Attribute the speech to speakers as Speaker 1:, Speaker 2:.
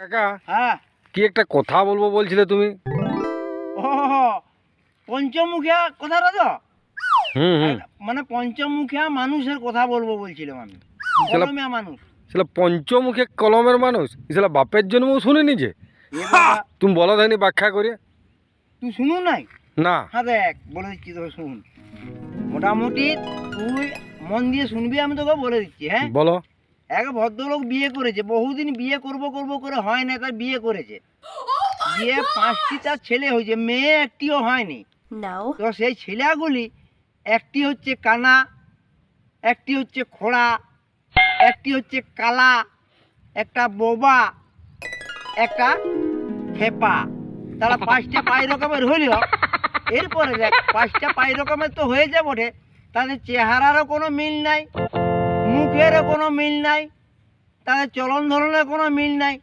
Speaker 1: কাকা,
Speaker 2: হ্যাঁ।
Speaker 1: কি একটা কথা বলবো বলছিলে তুমি?
Speaker 2: ও পঞ্চমুখিয়া কথাটা তো
Speaker 1: হুম হুম।
Speaker 2: মানে পঞ্চমুখিয়া মানুষের কথা বলবো বলছিলাম আমি।
Speaker 1: শালা
Speaker 2: কলমিয়া মানুষ।
Speaker 1: শালা পঞ্চমুখে কলমের মানুষ, শালা বাপের জন্মও শুনিনি যে।
Speaker 2: এ বাবা,
Speaker 1: তুমি বলো দেয়নি ব্যাখ্যা করে।
Speaker 2: তুই শুনু নাই?
Speaker 1: না।
Speaker 2: হ্যাঁ দেখ, বলে দিচ্ছি তোকে, শুন। মোটামুটি তুই মন দিয়ে শুনবি, আমি তোকে বলে দিচ্ছি। হ্যাঁ,
Speaker 1: বলো।
Speaker 2: এক ভদ্রলোক বিয়ে করেছে, বহুদিন বিয়ে করব করব করে হয় না, তার বিয়ে করেছে। বিয়ে 5টি তার ছেলে হয়েছে, মেয়ে একটিও হয়নি।
Speaker 3: No.
Speaker 2: তো সেই ছেলেগুলি, একটি হচ্ছে কানা, একটি হচ্ছে খোড়া, একটি হচ্ছে কালা, একটা বোবা, একটা খেপা। তারা 5টা পাই রকমের হইল। এরপরে দেখ, 5টা পাই রকমের তো হয়েছে বটে, তাদের চেহারারও কোনো মিল নাই, মুখেরও কোনো মিল নাই, তাদের চলন ধরনের কোনো মিল নাই।